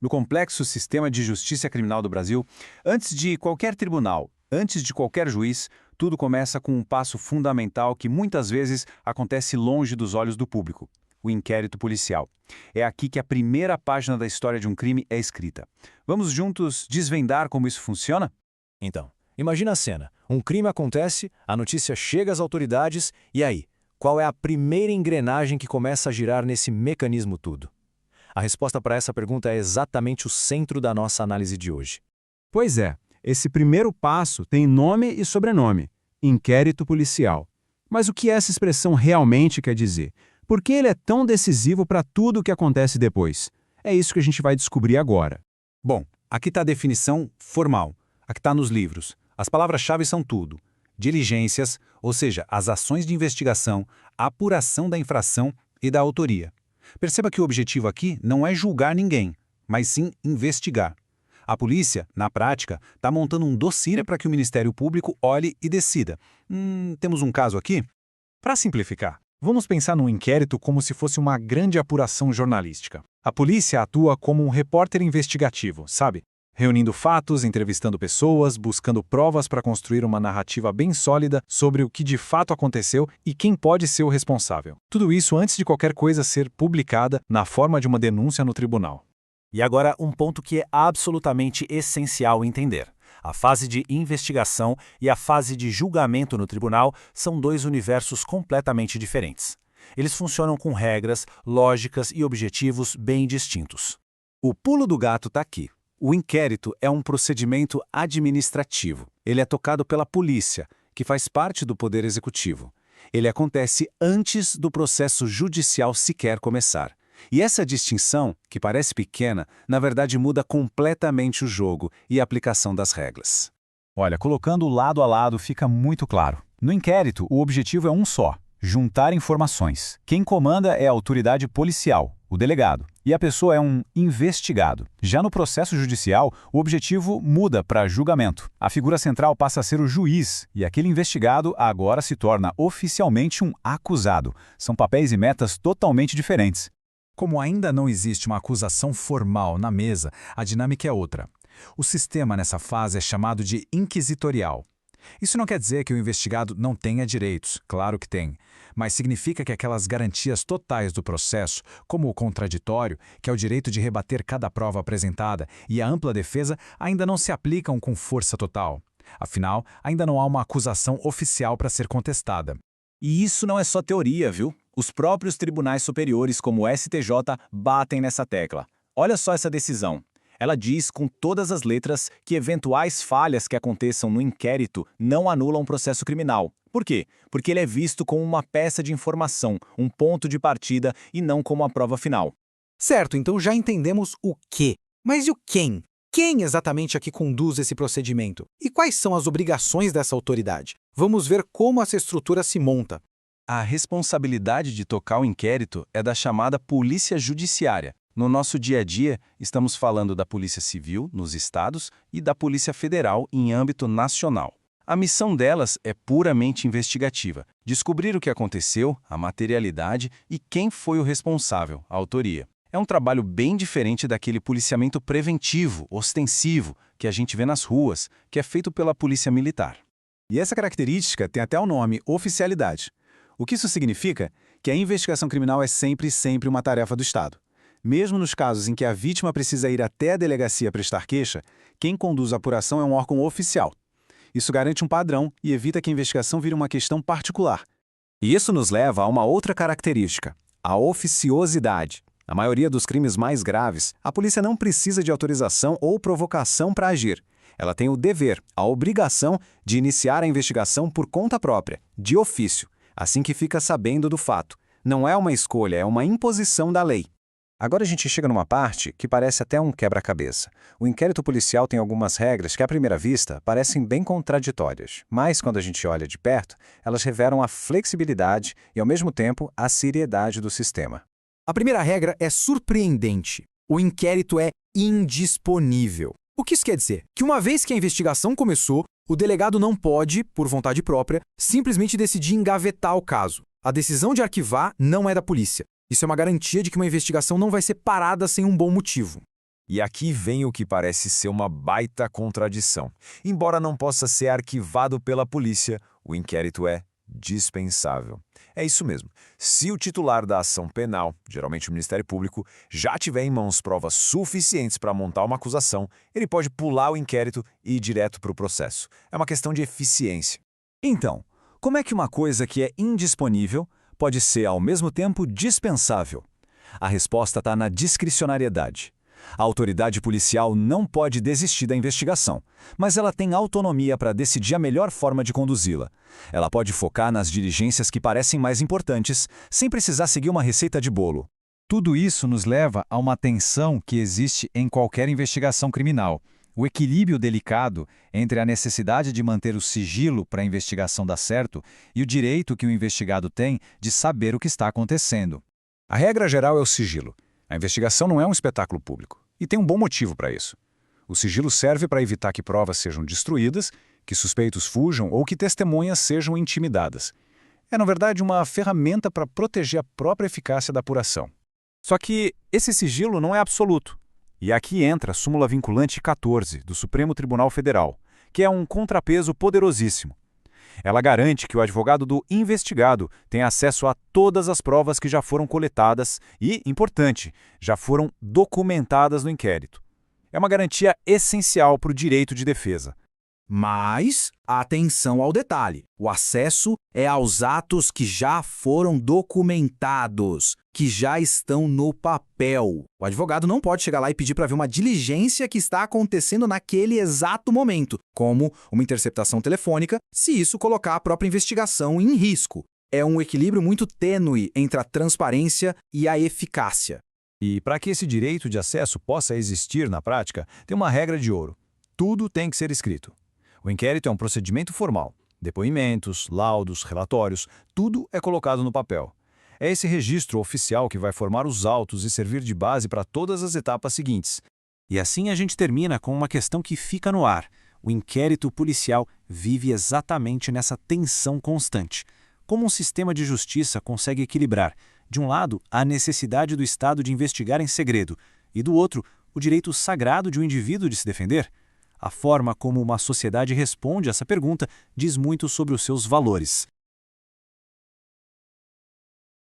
No complexo sistema de justiça criminal do Brasil, antes de qualquer tribunal, antes de qualquer juiz, tudo começa com um passo fundamental que muitas vezes acontece longe dos olhos do público: o inquérito policial. É aqui que a primeira página da história de um crime é escrita. Vamos juntos desvendar como isso funciona? Então, imagina a cena. Um crime acontece, a notícia chega às autoridades, e aí? Qual é a primeira engrenagem que começa a girar nesse mecanismo tudo? A resposta para essa pergunta é exatamente o centro da nossa análise de hoje. Pois é, esse primeiro passo tem nome e sobrenome: inquérito policial. Mas o que essa expressão realmente quer dizer? Por que ele é tão decisivo para tudo o que acontece depois? É isso que a gente vai descobrir agora. Bom, aqui está a definição formal. Aqui está nos livros. As palavras-chave são tudo: diligências, ou seja, as ações de investigação, a apuração da infração e da autoria. Perceba que o objetivo aqui não é julgar ninguém, mas sim investigar. A polícia, na prática, está montando um dossiê para que o Ministério Público olhe e decida. Temos um caso aqui? Para simplificar, vamos pensar num inquérito como se fosse uma grande apuração jornalística. A polícia atua como um repórter investigativo, sabe? Reunindo fatos, entrevistando pessoas, buscando provas para construir uma narrativa bem sólida sobre o que de fato aconteceu e quem pode ser o responsável. Tudo isso antes de qualquer coisa ser publicada na forma de uma denúncia no tribunal. E agora, um ponto que é absolutamente essencial entender. A fase de investigação e a fase de julgamento no tribunal são dois universos completamente diferentes. Eles funcionam com regras, lógicas e objetivos bem distintos. O pulo do gato está aqui. O inquérito é um procedimento administrativo. Ele é tocado pela polícia, que faz parte do Poder Executivo. Ele acontece antes do processo judicial sequer começar. E essa distinção, que parece pequena, na verdade muda completamente o jogo e a aplicação das regras. Olha, colocando lado a lado fica muito claro. No inquérito, o objetivo é um só: juntar informações. Quem comanda é a autoridade policial, o delegado, e a pessoa é um investigado. Já no processo judicial, o objetivo muda para julgamento. A figura central passa a ser o juiz, e aquele investigado agora se torna oficialmente um acusado. São papéis e metas totalmente diferentes. Como ainda não existe uma acusação formal na mesa, a dinâmica é outra. O sistema nessa fase é chamado de inquisitorial. Isso não quer dizer que o investigado não tenha direitos, claro que tem, mas significa que aquelas garantias totais do processo, como o contraditório, que é o direito de rebater cada prova apresentada, e a ampla defesa, ainda não se aplicam com força total. Afinal, ainda não há uma acusação oficial para ser contestada. E isso não é só teoria, viu? Os próprios tribunais superiores, como o STJ, batem nessa tecla. Olha só essa decisão. Ela diz com todas as letras que eventuais falhas que aconteçam no inquérito não anulam o processo criminal. Por quê? Porque ele é visto como uma peça de informação, um ponto de partida e não como a prova final. Certo, então já entendemos o quê. Mas e o quem? Quem exatamente é que conduz esse procedimento? E quais são as obrigações dessa autoridade? Vamos ver como essa estrutura se monta. A responsabilidade de tocar o inquérito é da chamada Polícia Judiciária. No nosso dia a dia, estamos falando da Polícia Civil, nos estados, e da Polícia Federal, em âmbito nacional. A missão delas é puramente investigativa: descobrir o que aconteceu, a materialidade e quem foi o responsável, a autoria. É um trabalho bem diferente daquele policiamento preventivo, ostensivo, que a gente vê nas ruas, que é feito pela Polícia Militar. E essa característica tem até o nome oficialidade. O que isso significa? Que a investigação criminal é sempre uma tarefa do Estado. Mesmo nos casos em que a vítima precisa ir até a delegacia prestar queixa, quem conduz a apuração é um órgão oficial. Isso garante um padrão e evita que a investigação vire uma questão particular. E isso nos leva a uma outra característica: a oficiosidade. Na maioria dos crimes mais graves, a polícia não precisa de autorização ou provocação para agir. Ela tem o dever, a obrigação de iniciar a investigação por conta própria, de ofício, assim que fica sabendo do fato. Não é uma escolha, é uma imposição da lei. Agora a gente chega numa parte que parece até um quebra-cabeça. O inquérito policial tem algumas regras que, à primeira vista, parecem bem contraditórias, mas, quando a gente olha de perto, elas revelam a flexibilidade e, ao mesmo tempo, a seriedade do sistema. A primeira regra é surpreendente. O inquérito é indisponível. O que isso quer dizer? Que uma vez que a investigação começou, o delegado não pode, por vontade própria, simplesmente decidir engavetar o caso. A decisão de arquivar não é da polícia. Isso é uma garantia de que uma investigação não vai ser parada sem um bom motivo. E aqui vem o que parece ser uma baita contradição. Embora não possa ser arquivado pela polícia, o inquérito é dispensável. É isso mesmo. Se o titular da ação penal, geralmente o Ministério Público, já tiver em mãos provas suficientes para montar uma acusação, ele pode pular o inquérito e ir direto para o processo. É uma questão de eficiência. Então, como é que uma coisa que é indisponível pode ser, ao mesmo tempo, dispensável? A resposta está na discricionariedade. A autoridade policial não pode desistir da investigação, mas ela tem autonomia para decidir a melhor forma de conduzi-la. Ela pode focar nas diligências que parecem mais importantes, sem precisar seguir uma receita de bolo. Tudo isso nos leva a uma tensão que existe em qualquer investigação criminal. O equilíbrio delicado entre a necessidade de manter o sigilo para a investigação dar certo e o direito que o investigado tem de saber o que está acontecendo. A regra geral é o sigilo. A investigação não é um espetáculo público, e tem um bom motivo para isso. O sigilo serve para evitar que provas sejam destruídas, que suspeitos fujam ou que testemunhas sejam intimidadas. É, na verdade, uma ferramenta para proteger a própria eficácia da apuração. Só que esse sigilo não é absoluto. E aqui entra a súmula vinculante 14 do Supremo Tribunal Federal, que é um contrapeso poderosíssimo. Ela garante que o advogado do investigado tem acesso a todas as provas que já foram coletadas e, importante, já foram documentadas no inquérito. É uma garantia essencial para o direito de defesa. Mas, atenção ao detalhe, o acesso é aos atos que já foram documentados, que já estão no papel. O advogado não pode chegar lá e pedir para ver uma diligência que está acontecendo naquele exato momento, como uma interceptação telefônica, se isso colocar a própria investigação em risco. É um equilíbrio muito tênue entre a transparência e a eficácia. E para que esse direito de acesso possa existir na prática, tem uma regra de ouro. Tudo tem que ser escrito. O inquérito é um procedimento formal. Depoimentos, laudos, relatórios, tudo é colocado no papel. É esse registro oficial que vai formar os autos e servir de base para todas as etapas seguintes. E assim a gente termina com uma questão que fica no ar. O inquérito policial vive exatamente nessa tensão constante. Como um sistema de justiça consegue equilibrar, de um lado, a necessidade do Estado de investigar em segredo, e do outro, o direito sagrado de um indivíduo de se defender? A forma como uma sociedade responde a essa pergunta diz muito sobre os seus valores.